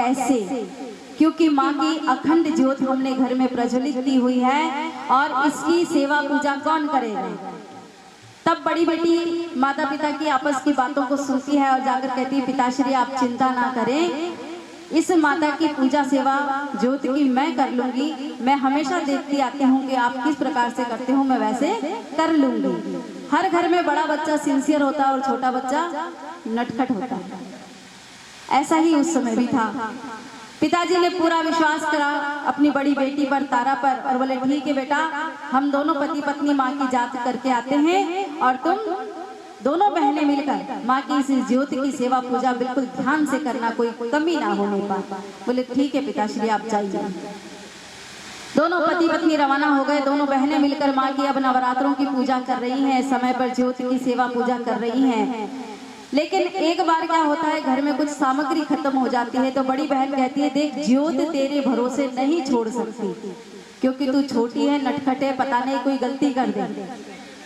कैसे, क्योंकि माँ की अखंड ज्योत हमने घर में प्रज्वलित की हुई है और इसकी सेवा पूजा कौन करेगा। तब बड़ी बेटी माता पिता की आपस की बातों को सुनती है और जाकर कहती है, पिताश्री आप चिंता ना करें, इस माता की पूजा सेवा ज्योत की मैं कर लूंगी। मैं हमेशा देखती आती हूँ कि आप किस प्रकार से करते हो, मैं वैसे कर लूंगी। हर घर में बड़ा बच्चा सिंसियर होता है और छोटा बच्चा नटखट होता है। ऐसा ही उस समय भी था। पिताजी ने पूरा विश्वास करा अपनी बड़ी बेटी पर, तारा पर, और बोले ठीक है बेटा, हम दोनों पति पत्नी माँ की जात करके आते हैं और तुम दोनों बहनें मिलकर माँ की इस ज्योति की सेवा पूजा बिल्कुल ध्यान से करना, कोई कमी ना होने पाए। बोले ठीक है पिताश्री आप जाइए। दोनों पति पत्नी रवाना हो गए। दोनों बहनें मिलकर माँ की अब नवरात्रों की पूजा कर रही हैं, समय पर ज्योति की सेवा पूजा कर रही हैं। लेकिन एक बार क्या होता है, घर में कुछ सामग्री खत्म हो जाती है तो बड़ी बहन कहती है, देख ज्योत तेरे भरोसे नहीं छोड़ सकती, क्योंकि तू छोटी है, नटखट है, पता नहीं कोई गलती कर दे।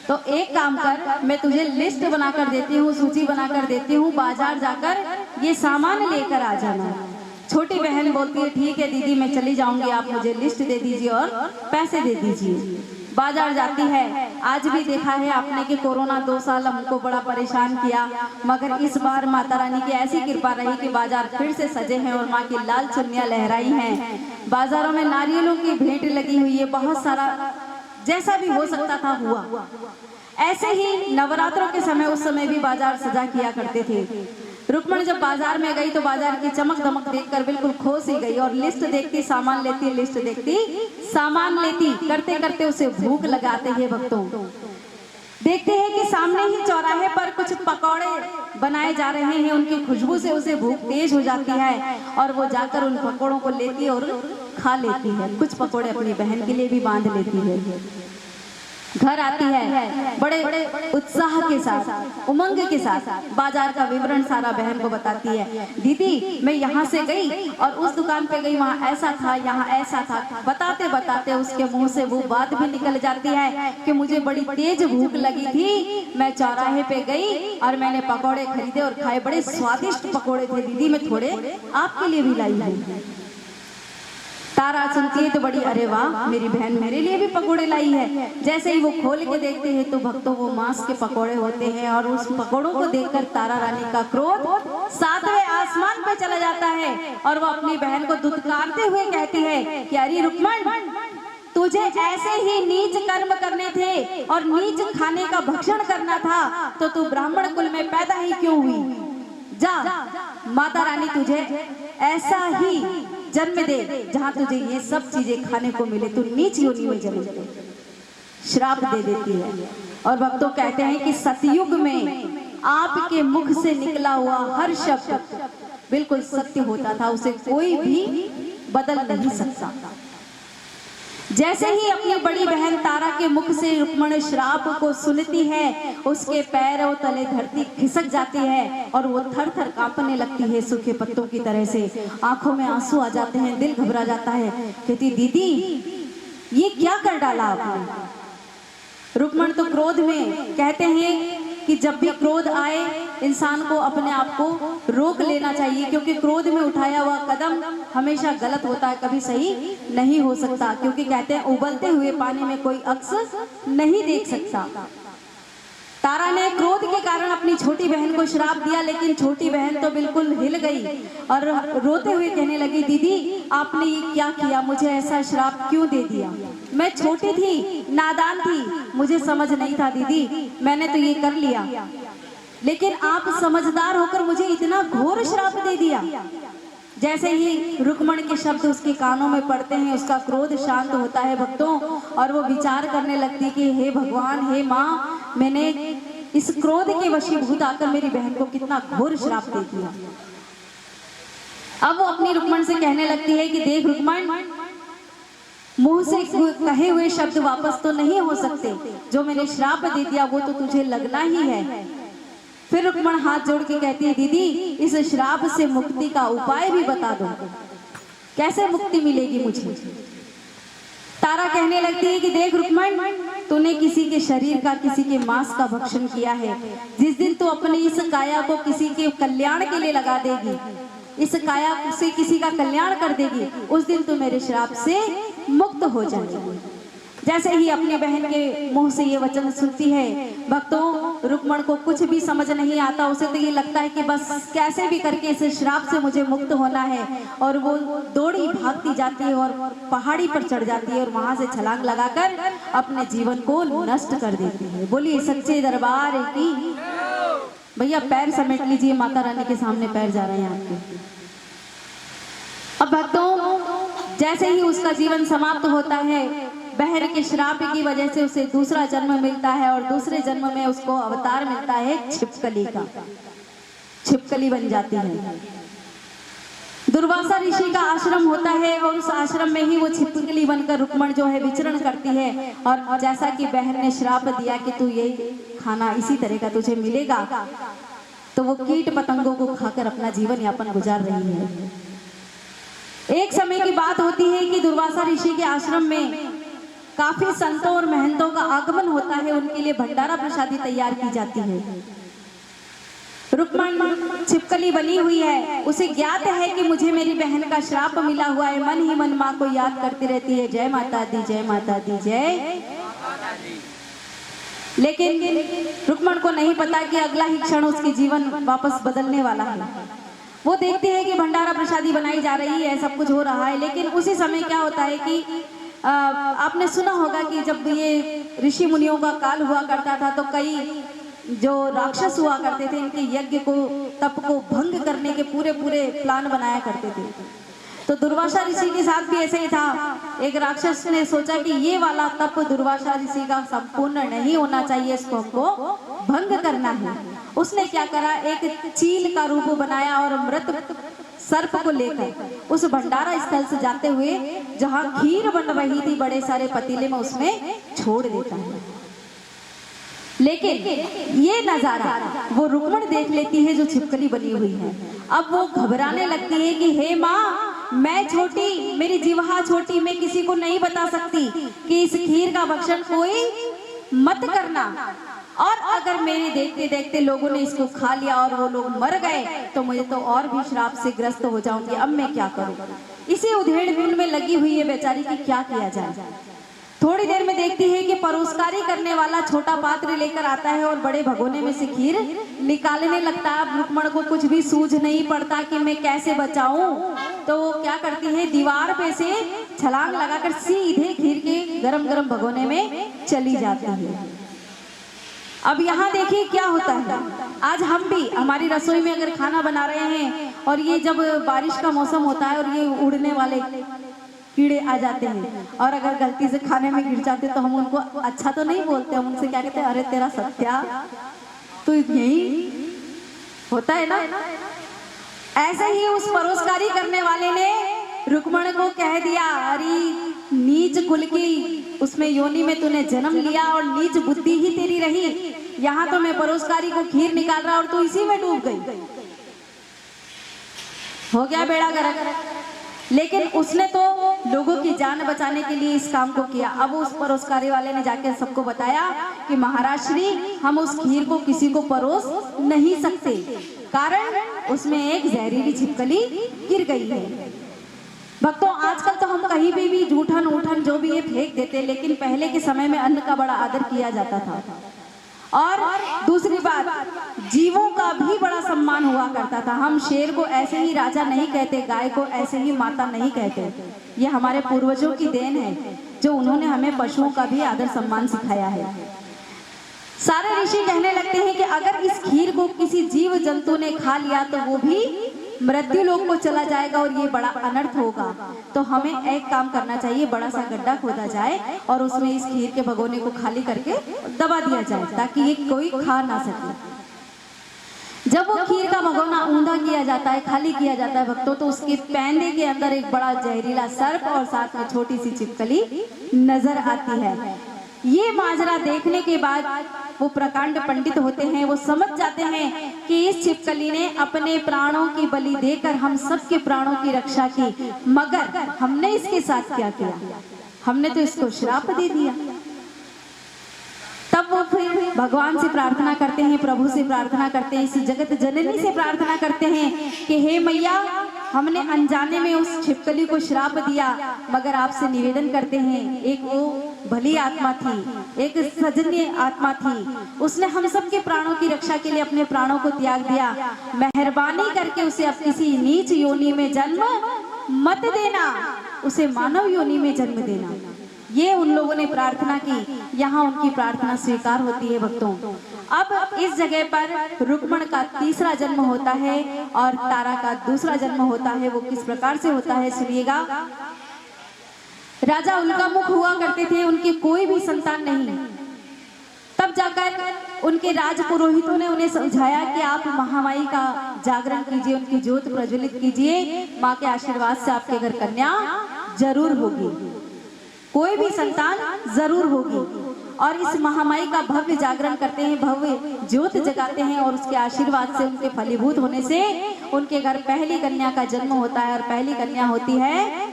तो एक काम कर, मैं तुझे लिस्ट बनाकर देती हूँ, सूची बनाकर देती हूँ, बाजार जाकर ये सामान लेकर आ जाना। छोटी बहन बोलती है ठीक है दीदी मैं चली जाऊंगी, आप मुझे लिस्ट दे दीजिए और पैसे दे दीजिए। बाजार जाती है। आज भी देखा है आपने कि कोरोना 2 साल हमको बड़ा परेशान किया, मगर इस बार माता रानी की ऐसी कृपा रही कि बाजार फिर से सजे हैं और माँ की लाल चुन्नियां लहराई हैं। बाजारों में नारियलों की भेंट लगी हुई है, बहुत सारा जैसा भी हो सकता था हुआ। ऐसे ही नवरात्रों के समय उस समय भी बाजार सजा किया करते थे। रुक्मणी जब बाजार में गई तो बाजार की चमक दमक देखकर बिल्कुल खोस ही गई और लिस्ट देखती सामान लेती, लिस्ट देखती सामान लेती। करते करते उसे भूख लगाते हैं भक्तों। देखते हैं कि सामने ही चौराहे पर कुछ पकौड़े बनाए जा रहे हैं, उनकी खुशबू से उसे भूख तेज हो जाती है और वो जाकर उन पकौड़ों को लेती और खा लेती है। कुछ पकौड़े अपनी बहन के लिए भी बांध लेती है। घर आती है बड़े उत्साह के साथ, उमंग के साथ, बाजार का विवरण सारा बहन को बताती है। दीदी मैं यहाँ से गई और उस दुकान पे गई, वहाँ ऐसा था, यहाँ ऐसा था। बताते बताते उसके मुंह से वो बात भी निकल जाती है कि मुझे बड़ी तेज भूख लगी थी, मैं चौराहे पे गई और मैंने पकौड़े खरीदे और खाए, बड़े स्वादिष्ट पकौड़े थे दीदी, मैं थोड़े आपके लिए भी लाई हूँ। तारा सुनती है तो बड़ी अरे वाह मेरी बहन मेरे लिए भी पकोड़े लाई है। जैसे ही वो खोल के देखते हैं तो भक्तों वो मांस के पकोड़े होते हैं और उस पकोड़ों को देखकर तारा रानी का क्रोध 7वें आसमान पे चला जाता है और वो अपनी बहन को दुत्कारते हुए कहती है कि अरे रुक्मण तुझे ऐसे ही नीच कर्म करने थे और नीच खाने का भक्षण करना था तो तू ब्राह्मण कुल में पैदा ही क्यों हुई। जा माता रानी तुझे ऐसा ही जन्म दे जहां तुझे ये सब चीजें खाने को मिले, तू नीच योनि में जन्म दे। श्राप दे देती है। और भक्तों कहते हैं कि सतयुग में आपके मुख से निकला हुआ हर शब्द बिल्कुल सत्य होता था, उसे कोई भी बदल नहीं सकता। जैसे ही अपनी बड़ी बहन तारा के मुख से रुक्मणी श्राप को सुनती है, उसके पैरों तले धरती खिसक जाती है और वो थर थर कांपने लगती है सूखे पत्तों की तरह से। आंखों में आंसू आ जाते हैं, दिल घबरा जाता है। कहती दीदी ये क्या कर डाला आपने। रुक्मणी तो क्रोध में, कहते हैं कि जब भी क्रोध आए इंसान को अपने आप को रोक लेना चाहिए, क्योंकि क्रोध में उठाया हुआ कदम हमेशा गलत होता है, कभी सही नहीं हो सकता। क्योंकि कहते हैं उबलते हुए पानी में कोई अक्स नहीं देख सकता। तारा ने क्रोध के कारण अपनी छोटी बहन को श्राप दिया, लेकिन छोटी बहन तो बिल्कुल हिल गई और रोते हुए कहने लगी दीदी आपने ये क्या किया, मुझे ऐसा श्राप क्यों दे दिया। मैं छोटी थी, नादान थी, मुझे समझ नहीं था दीदी, मैंने तो ये कर लिया, लेकिन आप समझदार होकर मुझे इतना घोर श्राप दे दिया। जैसे ही रुक्मणी के शब्द उसके कानों में पड़ते हैं उसका क्रोध शांत होता है भक्तों, और वो विचार करने लगती कि हे भगवान, हे माँ, मैंने इस क्रोध के वशीभूत आकर मेरी बहन को कितना घोर श्राप दे दिया। अब वो अपनी रुक्मणी से कहने लगती है कि देख रुक्मणी, मुंह से कहे हुए शब्द वापस तो नहीं हो सकते, जो मैंने श्राप दे दिया वो तो तुझे लगना ही है। फिर रुक्मणी हाथ जोड़ के कहती है दीदी इस श्राप से मुक्ति का उपाय भी बता दो, कैसे मुक्ति मिलेगी मुझे। तारा कहने लगती है कि देख रुक्मणी, तूने किसी के शरीर का, किसी के मांस का भक्षण किया है। जिस दिन तू अपनी इस काया को किसी के कल्याण के लिए लगा देगी, इस काया से किसी का कल्याण कर देगी, उस दिन तू मेरे श्राप से मुक्त हो जाएगी। जैसे ही अपनी बहन के मुंह से ये वचन सुनती है, भक्तों रुक्मण को कुछ भी समझ नहीं आता। उसे तो ये लगता है कि बस कैसे भी करके इस श्राप से मुझे मुक्त होना है, और वो दौड़ी भागती जाती है और पहाड़ी पर चढ़ जाती है और वहां से छलांग लगाकर अपने जीवन को नष्ट कर देती है। बोलिए सच्चे दरबार की। भैया पैर समेट लीजिए, माता रानी के सामने पैर जा रहे हैं आपके। अब भक्तों जैसे ही उसका जीवन समाप्त होता है, बहन के श्राप की वजह से उसे दूसरा जन्म मिलता है, और दूसरे जन्म में उसको अवतार मिलता है छिपकली का। छिपकली बन जाती है। दुर्वासा ऋषि का आश्रम होता है और उस आश्रम में ही वो छिपकली बनकर रुक्मण जो है विचरण करती है। और जैसा कि बहन ने श्राप दिया कि तू ये खाना इसी तरह का तुझे मिलेगा, तो वो कीट पतंगों को खाकर अपना जीवन यापन गुजार रही है। एक समय की बात होती है कि दुर्वासा ऋषि के आश्रम में काफी संतों और महंतों का आगमन होता है। उनके लिए भंडारा प्रसादी तैयार की जाती है। रुक्मण छिपकली बनी हुई है, उसे ज्ञात है कि मुझे मेरी बहन का श्राप मिला हुआ है। मन ही मन माँ को याद करती रहती है, जय माता दी, जय माता दी, जय। लेकिन रुक्मण को नहीं पता कि अगला ही क्षण उसके जीवन वापस बदलने वाला है। वो देखती है कि भंडारा प्रसादी बनाई जा रही है, सब कुछ हो रहा है, लेकिन उसी समय क्या होता है कि आपने सुना होगा कि जब ये ऋषि मुनियों का काल हुआ करता था, तो कई जो राक्षस हुआ करते थे, इनके यज्ञ को, तप को भंग करने के पूरे प्लान बनाया करते थे। तो दुर्वासा ऋषि के साथ भी ऐसे ही था। एक राक्षस ने सोचा कि ये वाला तप दुर्वासा ऋषि का संपूर्ण नहीं होना चाहिए, इसको हमको भंग करना है। उसने क्या करा, एक चील का रूप बनाया और मृत सर्प को लेकर उस भंडारा स्थल से जाते हुए जहां खीर बन रही थी बड़े सारे पतीले में, उसमें छोड़ देता है। लेकिन ये नजारा वो रुक्मण देख लेती है जो छिपकली बनी हुई है। अब वो घबराने लगती है कि हे माँ, मैं छोटी, मेरी जिह्वा छोटी, मैं किसी को नहीं बता सकती कि इस खीर का भक्षण कोई मत करना, और अगर मेरे देखते देखते लोगों ने इसको खा लिया और वो लोग मर गए तो मुझे तो और भी श्राप से ग्रस्त हो जाऊंगी। अब मैं क्या करूं? इसी उधेड़-बुन में लगी हुई है बेचारी की क्या किया जाए। थोड़ी देर में देखती है कि परोसकारी करने वाला छोटा पात्र लेकर आता है और बड़े भगोने में से खीर निकालने लगता है। अब रुक्मण को कुछ भी सूझ नहीं पड़ता कि मैं कैसे बचाऊं, तो वो क्या करती है, दीवार पे से छलांग लगाकर सीधे खीर के गरम गरम भगोने में चली जाती है। अब यहाँ देखिए क्या होता है। आज हम भी हमारी रसोई में अगर खाना बना रहे हैं और ये जब बारिश का मौसम होता है और ये उड़ने वाले कीड़े आ जाते हैं और अगर गलती से खाने में गिर जाते तो हम उनको अच्छा तो नहीं बोलते, हम उनसे क्या कहते हैं, अरे तेरा सत्या, तो यही होता है ना। ऐसे ही उस परोसकारी करने वाले ने रुक्मण को कह दिया, अरे नीच कुल की उसमें योनि में तूने जन्म लिया और नीच बुद्धि ही तेरी रही। यहाँ तो मैं परोसकारी को खीर निकाल रहा और तू इसी में डूब गई। हो गया बेड़ा गर्क। लेकिन उसने तो लोगों की जान बचाने के लिए इस काम को किया। अब उस परोसकारी वाले ने जाकर सबको बताया कि महाराज श्री, हम उस खीर को किसी को परोस नहीं सकते, कारण उसमें एक जहरीली छिपकली गिर गई है। भक्तों, आजकल तो हम कहीं भी जूठन उठन जो भी ये फेंक देते, लेकिन पहले के समय में अन्न का बड़ा आदर किया जाता था। और दूसरी बात, जीवों का भी बड़ा सम्मान हुआ करता था। हम शेर को ऐसे ही राजा नहीं कहते, गाय को ऐसे ही माता नहीं कहते। ये हमारे पूर्वजों की देन है, जो उन्होंने हमें पशुओं का भी आदर सम्मान सिखाया है। सारे ऋषि कहने लगते हैं कि अगर इस खीर को किसी जीव जंतु ने खा लिया तो वो भी मृत्यु लोक को चला जाएगा और ये बड़ा अनर्थ होगा। तो हमें एक काम करना चाहिए, बड़ा सा गड्ढा खोदा जाए और उसमें इस खीर के भगोने को खाली करके दबा दिया जाए ताकि ये कोई खा ना सके। जब वो खीर का भगोना ऊंधा किया जाता है, खाली किया जाता है भक्तों, तो उसके पैंदे के अंदर एक बड़ा जहरीला सर्प और साथ में छोटी सी छिपकली नजर आती है। ये माजरा देखने के बाद वो प्रकांड पंडित होते हैं, वो समझ जाते हैं कि इस छिपकली ने अपने प्राणों की बलि देकर हम सबके प्राणों की रक्षा की, मगर हमने इसके साथ क्या किया, हमने तो इसको श्राप दे दिया। तब वो फिर भगवान से प्रार्थना करते हैं, प्रभु से प्रार्थना करते हैं, इसी जगत जननी से प्रार्थना करते हैं कि हे मैया, हमने अनजाने में उस छिपकली को श्राप दिया, मगर आपसे निवेदन करते हैं, एक वो भली आत्मा थी, एक सजनीय आत्मा थी, उसने हम सब के प्राणों की रक्षा के लिए अपने प्राणों को त्याग दिया, मेहरबानी करके उसे अब किसी नीच योनि में जन्म मत देना, उसे मानव योनि में जन्म देना। ये उन लोगों ने प्रार्थना की, यहाँ उनकी प्रार्थना स्वीकार होती है भक्तों। अब इस जगह पर रुक्मण का तीसरा जन्म होता है और तारा का दूसरा जन्म होता है। वो किस प्रकार से होता है सुनिएगा। राजा उल्कामुख हुआ करते थे, उनके कोई भी संतान नहीं। तब जाकर उनके राज पुरोहितों ने उन्हें समझाया कि आप महामाई का जागरण कीजिए, उनकी ज्योत प्रज्वलित कीजिए, माँ के आशीर्वाद से आपके घर कन्या जरूर होगी, कोई भी संतान जरूर होगी। और इस महामाई का भव्य जागरण करते हैं, भव्य ज्योत जगाते हैं और उसके आशीर्वाद से, उनके फलीभूत होने से उनके घर पहली कन्या का जन्म होता है। और पहली कन्या होती है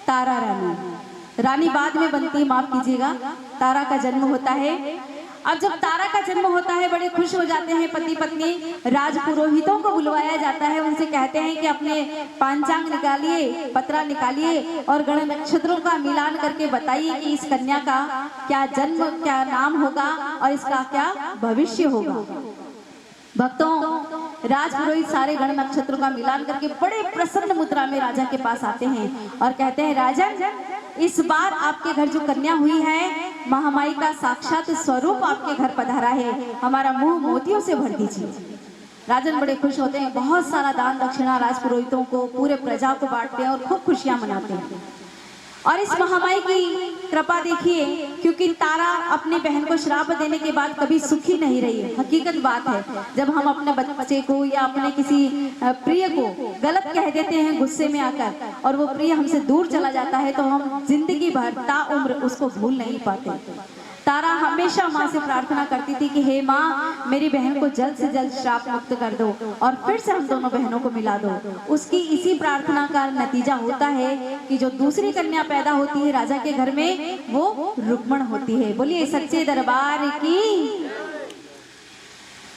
तारा रानी। रानी बाद में बनती है, माफ कीजिएगा। तारा का जन्म होता है। अब जब तारा का जन्म होता है, बड़े खुश हो जाते हैं पति पत्नी। राज पुरोहितों को बुलवाया जाता है, उनसे कहते हैं कि अपने पांचांग निकालिए, पत्रा निकालिए और गण नक्षत्रों का मिलान करके बताइए कि इस कन्या का क्या जन्म, क्या नाम होगा और इसका क्या भविष्य होगा। भक्तों, राज पुरोहित सारे गण नक्षत्रों का मिलान करके बड़े प्रसन्न मुद्रा में राजा के पास आते हैं और कहते हैं, राजन, इस बार आपके घर जो कन्या हुई है, महामाई का साक्षात स्वरूप आपके घर पधारा है, हमारा मुंह मोतियों से भर दीजिए। राजन बड़े खुश होते हैं, बहुत सारा दान दक्षिणा राज पुरोहितों को, पूरे प्रजा को बांटते हैं और खूब खुशियां मनाते हैं। और इस महामाई की कृपा देखिए, क्योंकि तारा अपनी बहन को श्राप देने के बाद कभी सुखी नहीं रही है। हकीकत बात है, जब हम अपने बच्चे को या अपने किसी प्रिय को गलत कह देते हैं गुस्से में आकर, और वो प्रिय हमसे दूर चला जाता है, तो हम जिंदगी भर ताउम्र उसको भूल नहीं पाते। तारा हमेशा माँ से प्रार्थना करती थी कि हे माँ, मेरी बहन को जल्द से जल्द श्राप मुक्त कर दो और फिर से हम दोनों बहनों को मिला दो। उसकी इसी प्रार्थना का नतीजा होता है कि जो दूसरी कन्या पैदा होती है राजा के घर में, वो रुक्मण होती है। बोलिए सच्चे दरबार की।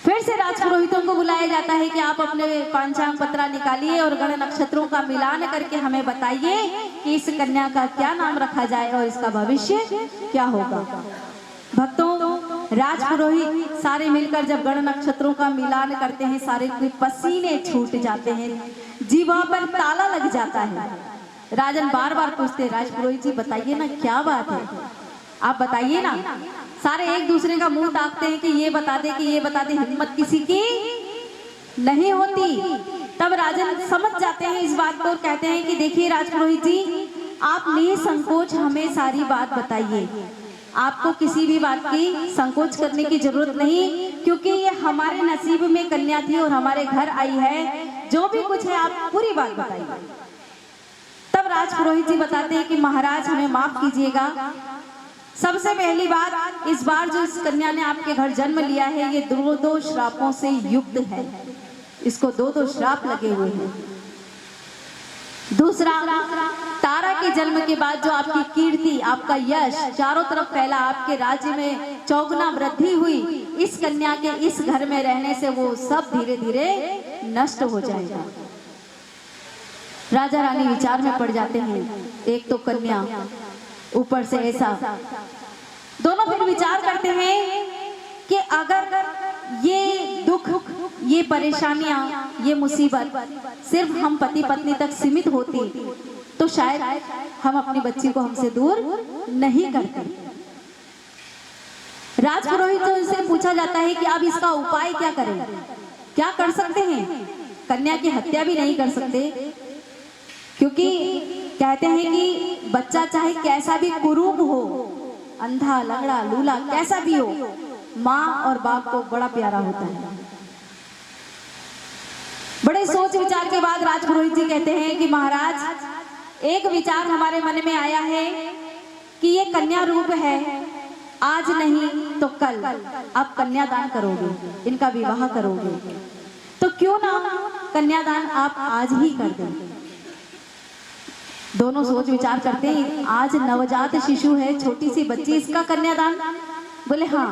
फिर से राज पुरोहितों को बुलाया जाता है कि आप अपने पांचांग पत्रा निकालिए और गण नक्षत्रों का मिलान करके हमें बताइए कि इस कन्या का क्या नाम रखा जाए और इसका भविष्य क्या होगा। भक्तों, राज पुरोहित सारे मिलकर जब गण नक्षत्रों का मिलान करते हैं, सारे के पसीने छूट जाते हैं, जीवा पर ताला लग जाता है। राजन बार बार पूछते, राज पुरोहित जी बताइए ना, क्या बात है, आप बताइए ना। सारे एक दूसरे का मुंह ताकते हैं कि ये बता दे, कि ये बता दे, हिम्मत किसी की नहीं होती। तब राजन समझ जाते हैं इस बात को और कहते हैं कि देखिए राज पुरोहित जी, आप निसंकोच हमें सारी बात बताइए, आपको किसी भी बात की संकोच करने की जरूरत नहीं, क्योंकि ये हमारे नसीब में कन्या थी और हमारे घर आई है। जो भी कुछ है आप पूरी बात बताइए। तब राज पुरोहित जी बताते हैं कि महाराज हमें माफ कीजिएगा, सबसे पहली बात, इस बार जो इस कन्या ने आपके घर जन्म लिया है, ये दो श्रापों से युक्त है, इसको दो श्राप लगे हुए हैं। दूसरा, तारा के जन्म के बाद जो आपकी कीर्ति, आपका यश चारों तरफ फैला, आपके राज्य में चौगुना वृद्धि हुई, इस कन्या के इस घर में रहने से वो सब धीरे धीरे नष्ट हो जाएगा। राजा रानी विचार में पड़ जाते हैं, एक तो कन्या, ऊपर से ऐसा। दोनों फिर विचार करते हैं कि अगर ये दुख, ये परेशानियां, ये मुसीबत सिर्फ हम पति पत्नी तक सीमित होती, तो शायद हम अपनी बच्ची को हमसे दूर नहीं करते। राज पुरोहित से पूछा जाता है कि अब इसका उपाय क्या करें, क्या कर सकते हैं। कन्या की हत्या भी नहीं कर सकते, क्योंकि कहते हैं कि बच्चा चाहे कैसा भी कुरूप हो, अंधा, लंगड़ा, लूला, कैसा भी हो, माँ और बाप को बड़ा प्यारा होता है। बड़े सोच विचार के बाद राज पुरोहित जी कहते हैं कि महाराज, एक विचार हमारे मन में आया है कि ये कन्या रूप है, आज नहीं तो कल आप कन्यादान करोगे, इनका विवाह करोगे, तो क्यों ना कन्यादान आप आज ही कर दें। दोनों सोच विचार करते हैं, आज नवजात शिशु है, छोटी सी बच्ची, इसका कन्यादान। बोले हाँ।